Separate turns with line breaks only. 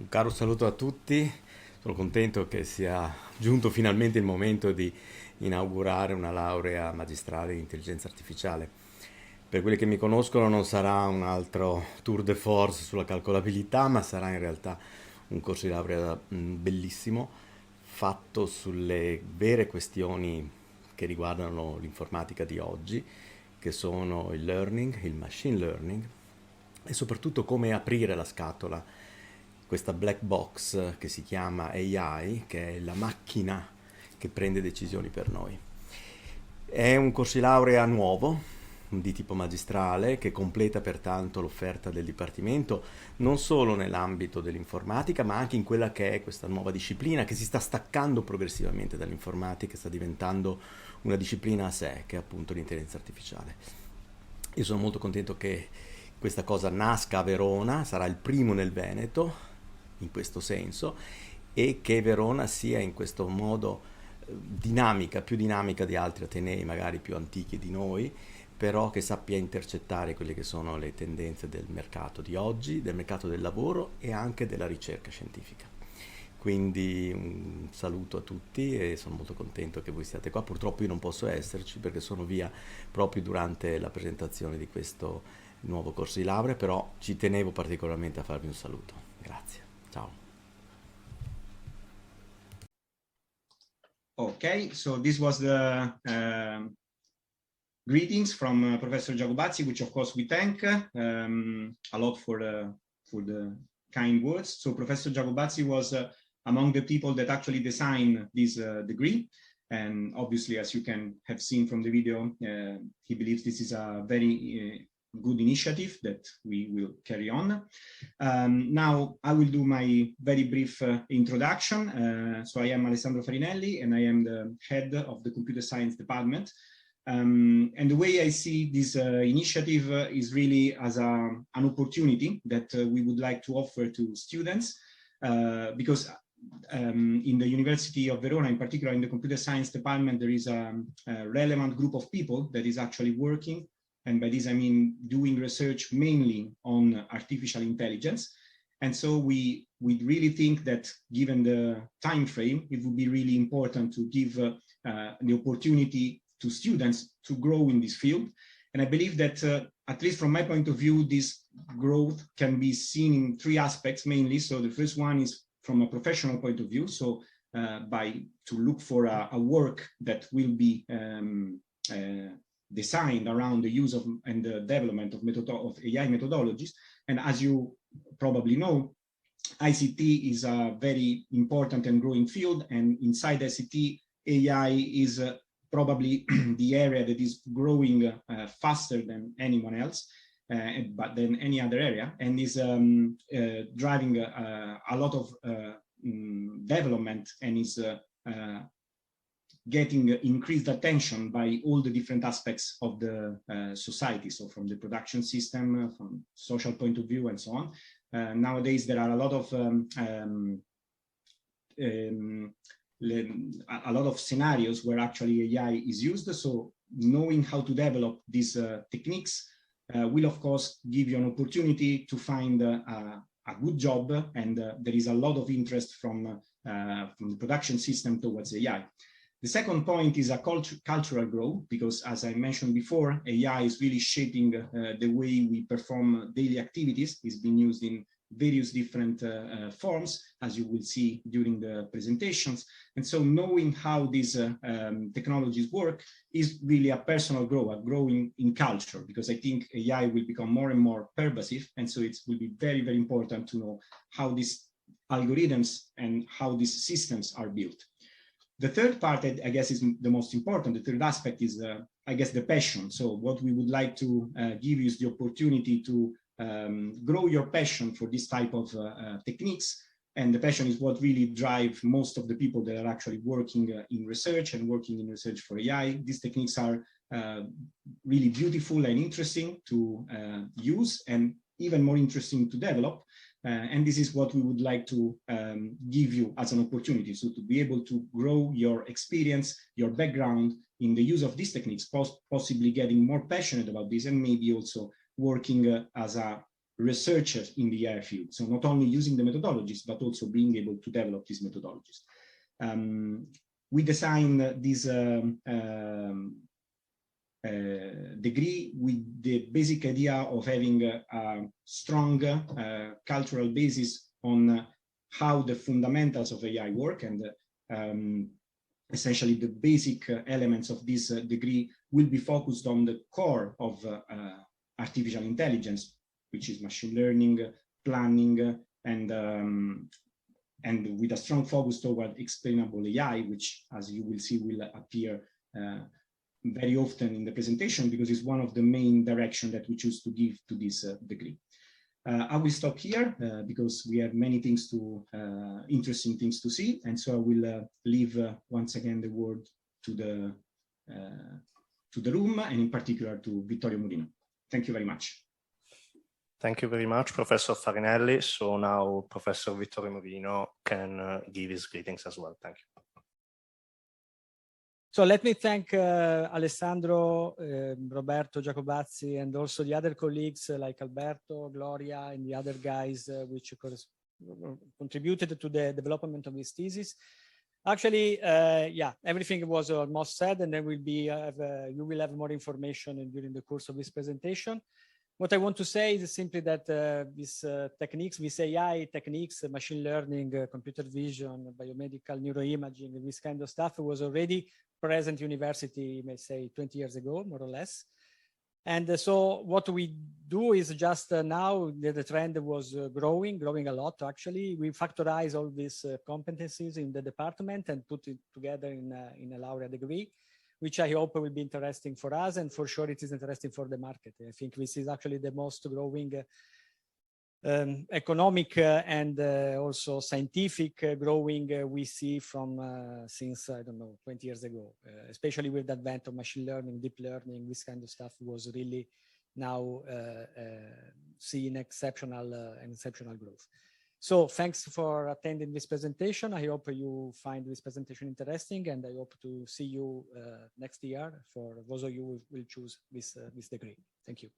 Un caro saluto a tutti, sono contento che sia giunto finalmente il momento di inaugurare una laurea magistrale in intelligenza artificiale. Per quelli che mi conoscono non sarà un altro tour de force sulla calcolabilità, ma sarà in realtà un corso di laurea bellissimo, fatto sulle vere questioni che riguardano l'informatica di oggi, che sono il learning, il machine learning e soprattutto come aprire la scatola, questa black box che si chiama AI, che è la macchina che prende decisioni per noi. È un corso di laurea nuovo, di tipo magistrale, che completa pertanto l'offerta del Dipartimento, non solo nell'ambito dell'informatica, ma anche in quella che è questa nuova disciplina che si sta staccando progressivamente dall'informatica e sta diventando una disciplina a sé, che è appunto l'intelligenza artificiale. Io sono molto contento che questa cosa nasca a Verona, sarà il primo nel Veneto, in questo senso, e che Verona sia in questo modo dinamica, più dinamica di altri atenei, magari più antichi di noi, però che sappia intercettare quelle che sono le tendenze del mercato di oggi, del mercato del lavoro e anche della ricerca scientifica. Quindi un saluto a tutti e sono molto contento che voi siate qua. Purtroppo io non posso esserci perché sono via proprio durante la presentazione di questo nuovo corso di laurea, però ci tenevo particolarmente a farvi un saluto. Grazie. Ciao.
Okay, so this was the greetings from Professor Giacobazzi, which of course we thank a lot for the kind words. So Professor Giacobazzi was among the people that actually designed this degree. And obviously, as you can have seen from the video, he believes this is a very good initiative that we will carry on. Now I will do my very brief introduction. So I am Alessandro Farinelli and I am the head of the computer science department. And the way I see this initiative is really as an opportunity that we would like to offer to students because in the University of Verona, in particular in the computer science department, there is a relevant group of people that is actually working, and by this I mean doing research mainly on artificial intelligence. And so we really think that given the time frame, it would be really important to give the opportunity to students to grow in this field. And I believe that, at least from my point of view, this growth can be seen in three aspects mainly. So the first one is from a professional point of view. So to look for a work that will be designed around the use of and the development of AI methodologies. And as you probably know, ICT is a very important and growing field. And inside ICT, AI is probably the area that is growing faster than anyone else, but than any other area, and is driving a lot of development and is getting increased attention by all the different aspects of the society. So from the production system, from social point of view, and so on. Nowadays, there are a lot of scenarios where actually AI is used. So knowing how to develop these techniques will, of course, give you an opportunity to find a good job. And there is a lot of interest from the production system towards AI. The second point is a cultural growth, because as I mentioned before, AI is really shaping the way we perform daily activities. It's been used in various different forms, as you will see during the presentations. And so knowing how these technologies work is really a personal growth, a growing in culture, because I think AI will become more and more pervasive. And so it will be very, very important to know how these algorithms and how these systems are built. The third part, I guess, is the most important. The third aspect is, I guess, the passion. So what we would like to give you is the opportunity to grow your passion for this type of techniques. And the passion is what really drives most of the people that are actually working in research and working in research for AI. These techniques are really beautiful and interesting to use, and even more interesting to develop. And this is what we would like to give you as an opportunity. So to be able to grow your experience, your background in the use of these techniques, possibly getting more passionate about this, and maybe also working as a researchers in the AI field. So not only using the methodologies, but also being able to develop these methodologies. We designed this degree with the basic idea of having a strong cultural basis on how the fundamentals of AI work, and essentially the basic elements of this degree will be focused on the core of artificial intelligence, which is machine learning, planning, and with a strong focus toward explainable AI, which, as you will see, will appear very often in the presentation because it's one of the main directions that we choose to give to this degree. I will stop here because we have many things to, interesting things to see, and so I will leave once again the word to the room, and in particular to Vittorio Murino. Thank you very much.
Thank you very much, Professor Farinelli. So now Professor Vittorio Murino can give his greetings as well. Thank you.
So let me thank Alessandro, Roberto Giacobazzi, and also the other colleagues like Alberto, Gloria, and the other guys which contributed to the development of this thesis. Actually, yeah, everything was almost said, and then you will have more information during the course of this presentation. What I want to say is simply that these techniques, these AI techniques, machine learning, computer vision, biomedical neuroimaging, this kind of stuff was already present university, may say 20 years ago, more or less. And so what we do is just now the trend was growing a lot, actually. We factorize all these competencies in the department and put it together in a laureate degree, which I hope will be interesting for us, and for sure it is interesting for the market. I think this is actually the most growing economic and also scientific growing we see from since, I don't know, 20 years ago, especially with the advent of machine learning, deep learning. This kind of stuff was really now seeing exceptional growth. So thanks for attending this presentation. I hope you find this presentation interesting, and I hope to see you next year for those of you who will choose this degree. Thank you.